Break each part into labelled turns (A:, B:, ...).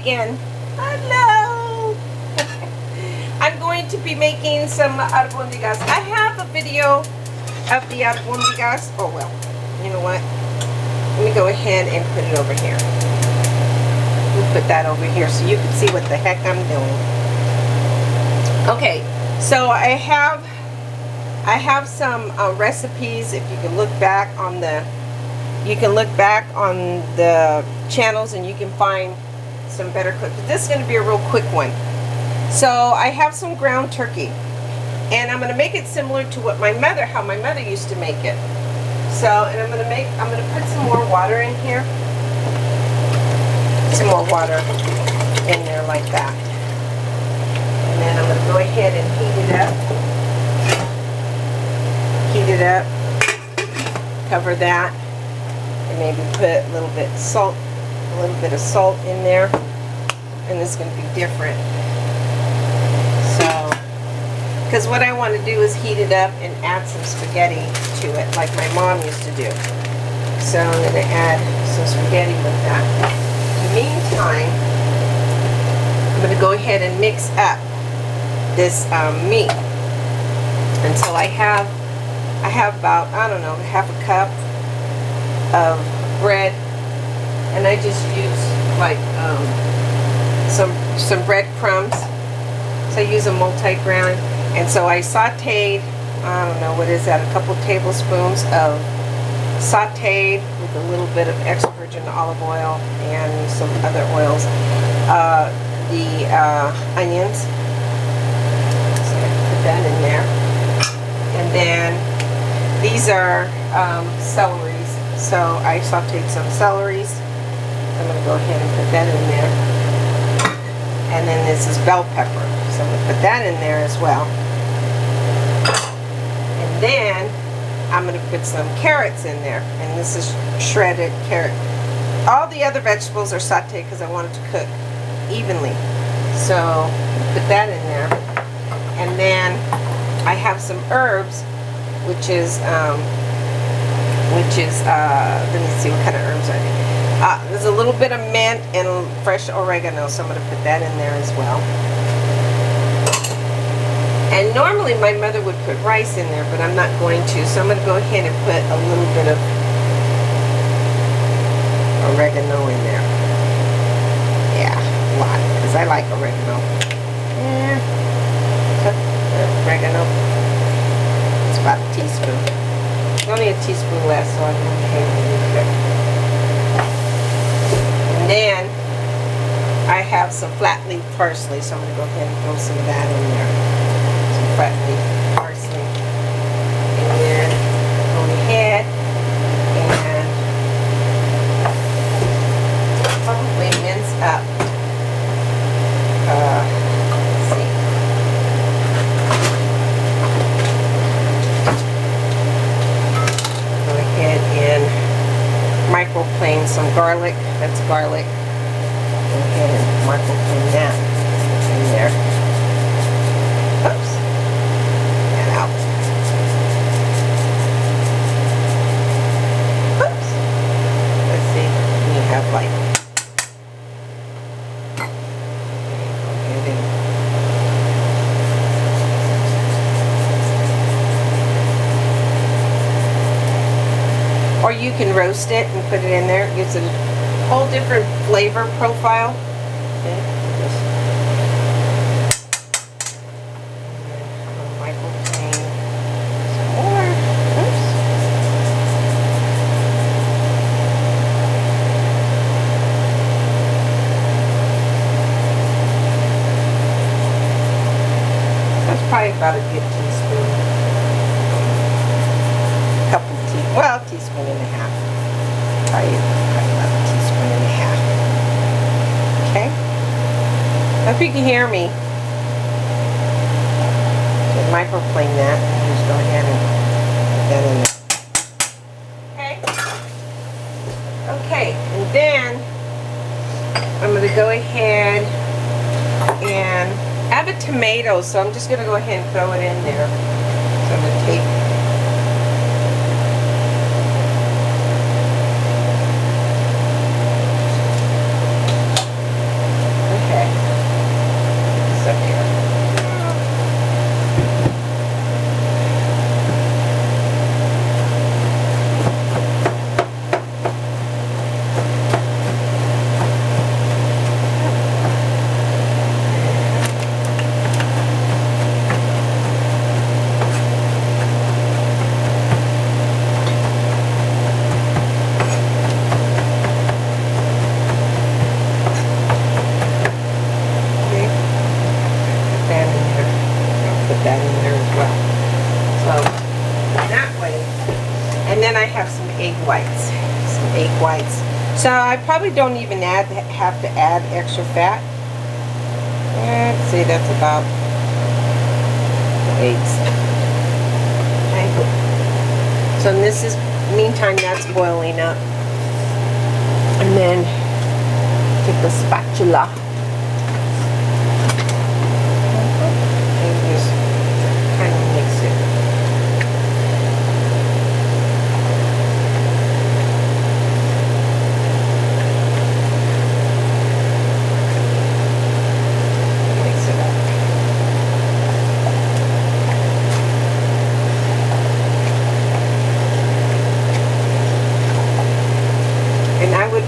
A: again. Hello. I'm going to be making some albondigas. I have a video of the albondigas. Oh well, you know what? Let me go ahead and put it over here. We'll put that over here so you can see what the heck I'm doing. Okay, so I have some recipes. If you can look back on the channels and you can find some better cooks. But this is going to be a real quick one. So I have some ground turkey, and I'm going to make it similar to how my mother used to make it. So, and I'm going to put some more water in here. Some more water in there like that. And then I'm going to go ahead and heat it up. Cover that. And maybe put a little bit of salt in there, and it's going to be different. So, because what I want to do is heat it up and add some spaghetti to it, like my mom used to do. So I'm going to add some spaghetti with that. In the meantime, I'm going to go ahead and mix up this meat until I have about, I don't know, half a cup of bread, and I just use like some breadcrumbs. So I use a multi-grain, and so I sauteed, I don't know, what is that, a couple tablespoons of sauteed with a little bit of extra virgin olive oil and some other oils, the onions. So I put that in there, and then these are celeries. So I sauteed some celeries. I'm going to go ahead and put that in there. And then this is bell pepper. So I'm going to put that in there as well. And then I'm going to put some carrots in there. And this is shredded carrot. All the other vegetables are sauteed because I wanted to cook evenly. So put that in there. And then I have some herbs, which is let me see what kind of herbs are there. There's a little bit of mint and fresh oregano, so I'm going to put that in there as well. And normally my mother would put rice in there, but I'm not going to, so I'm going to go ahead and put a little bit of oregano in there. Yeah, a lot, because I like oregano. Yeah, oregano. It's about a teaspoon. Only a teaspoon less, so I'm going to use it. And then I have some flat leaf parsley, so I'm going to go ahead and throw some of that in there. Some flat leaf parsley. And then go ahead and probably mince up. Let's see. And microplane some garlic. That's garlic. Go ahead and microplane that in there. Oops. And out. Oops. Let's see. We have like. Or you can roast it and put it in there. It gives it a whole different flavor profile. Okay. Microplane some more. Oops. That's probably about a good teaspoon. Well, a teaspoon and a half. Probably about a teaspoon and a half. Okay? Hope you can hear me. So microplane that and just go ahead and put that in there. Okay. Okay, and then I'm going to go ahead and I have a tomato, so I'm just going to go ahead and throw it in there. So I'm going to take probably don't even have to add extra fat. I'd say that's about 8. Okay. So this is, meantime, that's boiling up. And then take the spatula and just kind of mix it.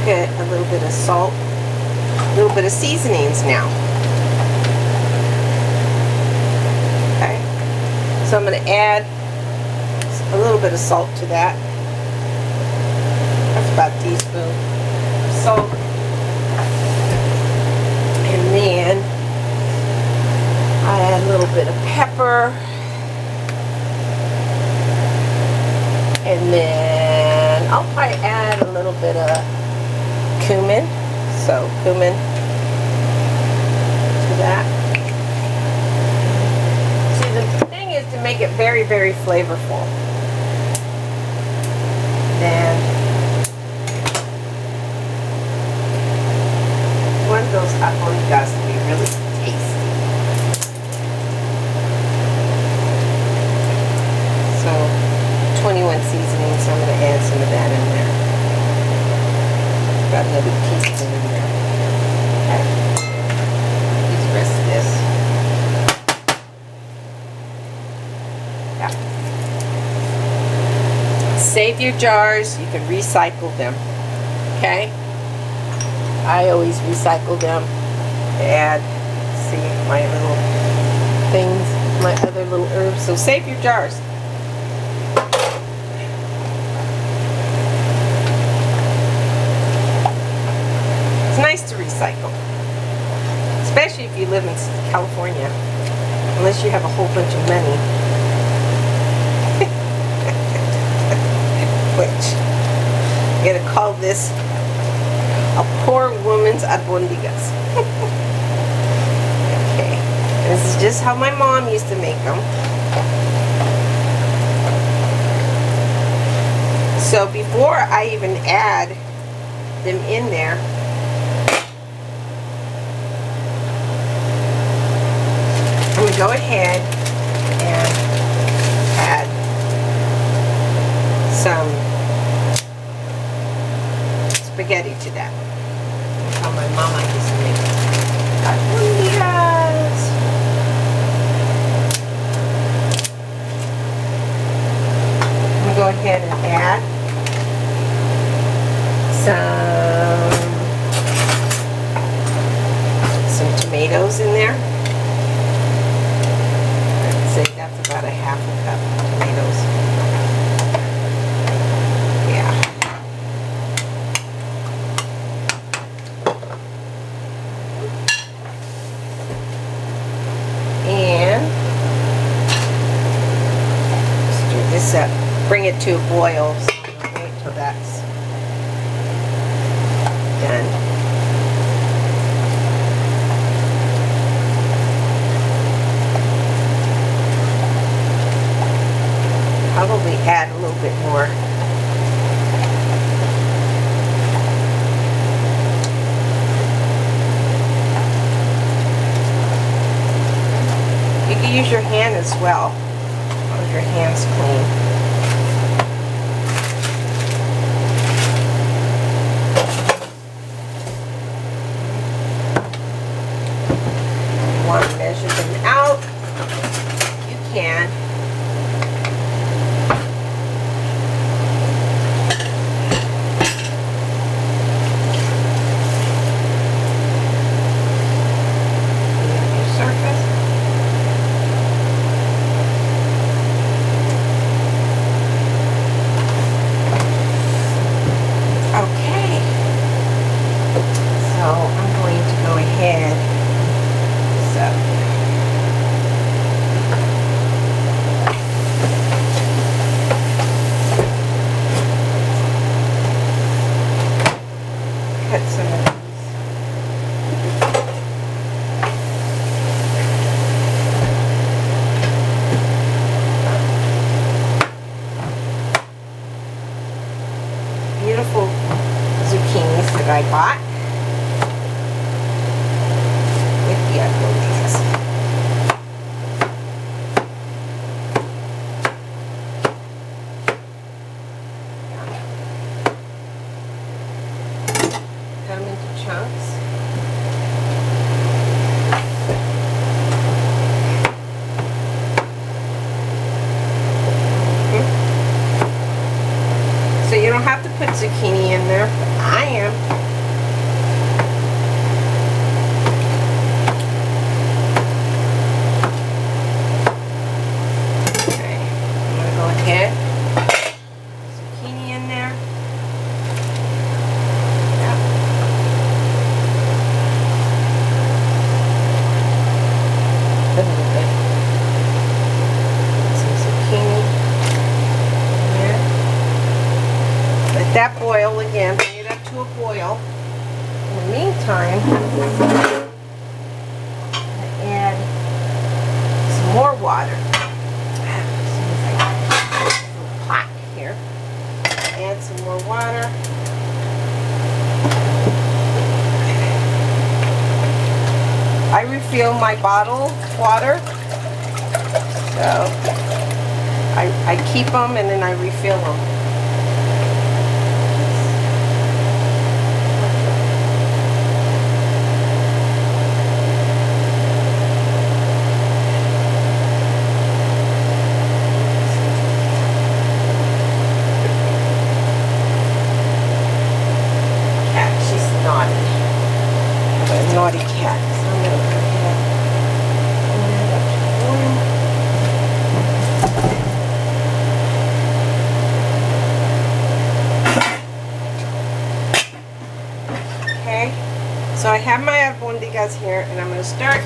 A: Put a little bit of salt, a little bit of seasonings now. Okay, so I'm going to add a little bit of salt to that. That's about a teaspoon of salt. And then I add a little bit of pepper. And then I'll probably add a little bit of cumin, so cumin to that. See, the thing is to make it very, very flavorful. Then one of those albondigas to be really tasty. So 21 seasonings, I'm going to add some of that in there. About another teaspoon in there. Okay. Use the rest of this. Yeah. Save your jars. You can recycle them. Okay? I always recycle them. Add, see, my little things, my other little herbs. So save your jars. Recycle, especially if you live in California, unless you have a whole bunch of money. Which, I'm gonna call this a poor woman's albondigas. Okay, and this is just how my mom used to make them. So before I even add them in there, I'm going to go ahead and add some spaghetti to that. That's how my mama used to make albondigas. I'm going to go ahead and add some tomatoes in there. About a half a cup of tomatoes. Yeah. And stir this up. Bring it to a boil. So wait till that's done. Probably add a little bit more. You can use your hand as well, as long as your hand's clean. If you want to measure them out, you can. cut some of these. Beautiful zucchinis that I bought with the Albondigas. Cut them into chunks. So you don't have to put zucchini in there, but I am. Okay, I'm going to go ahead. Zucchini in there. Yeah. A little bit. Put some zucchini. Let that boil again, bring it up to a boil. In the meantime, I'm going to add some more water. As soon as I get a little pot here, add some more water. I refill my bottle water, so I keep them and then I refill them. Naughty cat. So I'm going to go ahead and okay, so I have my albondigas here, and I'm going to start.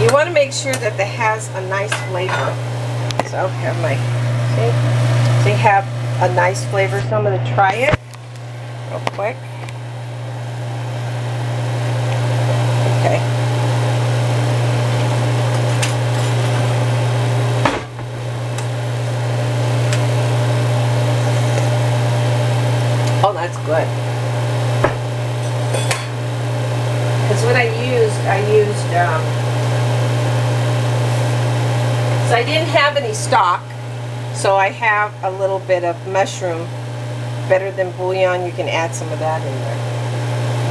A: You want to make sure that it has a nice flavor. So have my, see, they have a nice flavor. So I'm going to try it real quick. Okay. Oh, that's good. Because what I used so I didn't have any stock, so I have a little bit of mushroom. Better than bouillon, you can add some of that in there.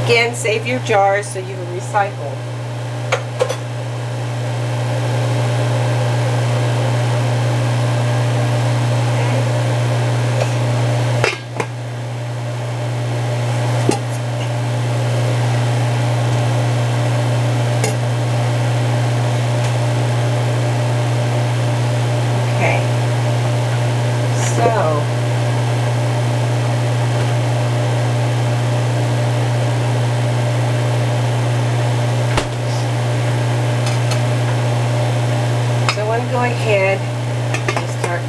A: Again, save your jars so you can recycle. Go ahead and start,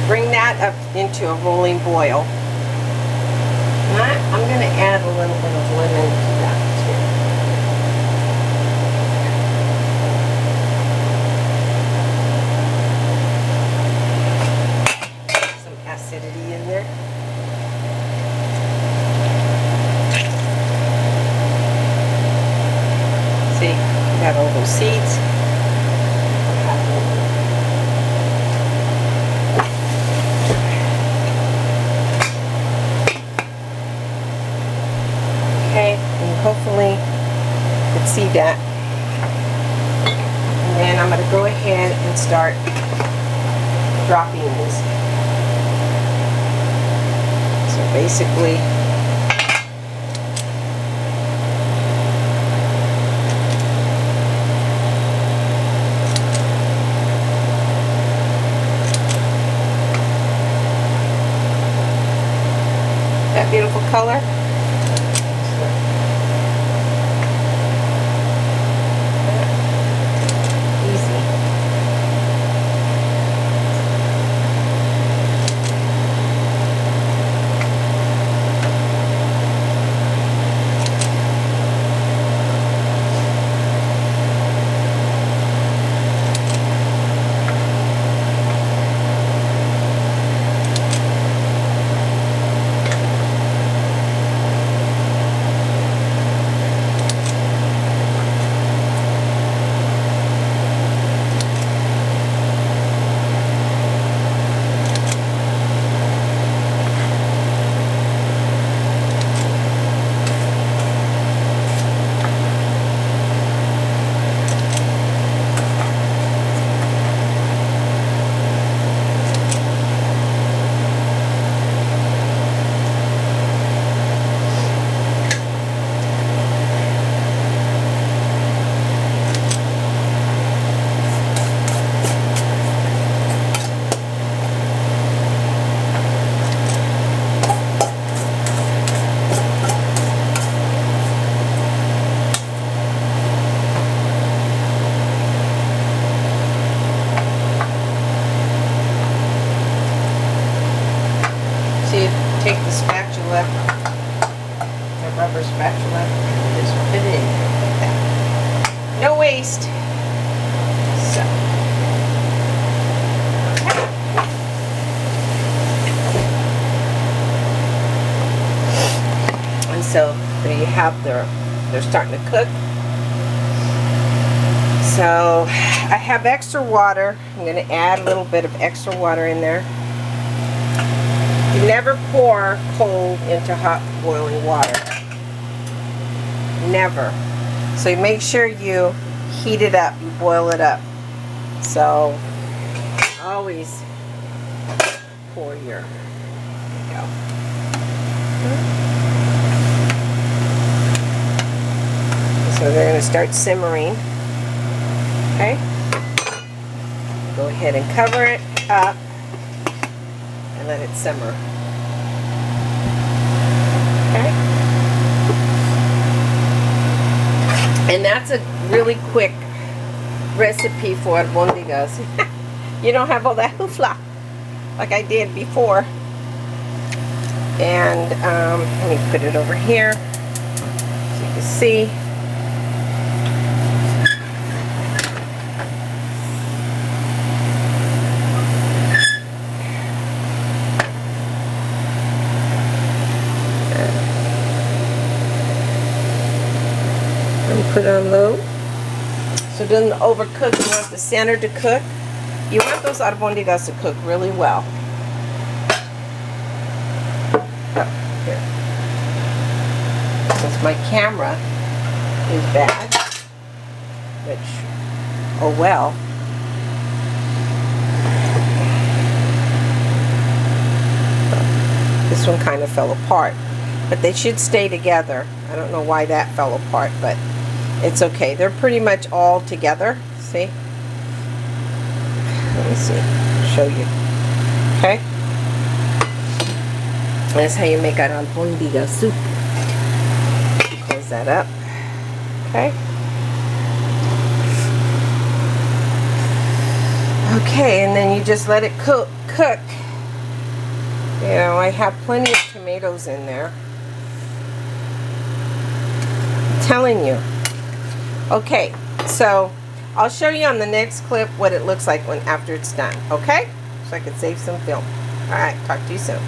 A: bring that up into a rolling boil. And I'm going to add a little bit of lemon to that too. Some acidity in there. See, we got all those seeds. Okay, and hopefully you can see that. And then I'm going to go ahead and start dropping these. So basically, that beautiful color. spatula, a rubber spatula, just put it in there like that. No waste. So, okay. And so there you have they're starting to cook. So I have extra water. I'm going to add a little bit of extra water in there. You never pour cold into hot boiling water. Never. So you make sure you heat it up, you boil it up. So always pour your, there you go. So they're going to start simmering. Okay. Go ahead and cover it up and let it simmer. Okay. And that's a really quick recipe for albondigas. You don't have all that hoopla like I did before. And let me put it over here so you can see. Put it on low so it doesn't overcook. You want the center to cook. You want those albondigas to cook really well. Oh, here. Since my camera is bad, which, oh well. This one kind of fell apart, but they should stay together. I don't know why that fell apart, but it's okay. They're pretty much all together. See? Let me see. Show you. Okay? That's how you make an albondiga soup. Close that up. Okay? Okay, and then you just let it cook. You know, I have plenty of tomatoes in there. I'm telling you. Okay, so I'll show you on the next clip what it looks like after it's done, okay? So I can save some film. Alright, talk to you soon.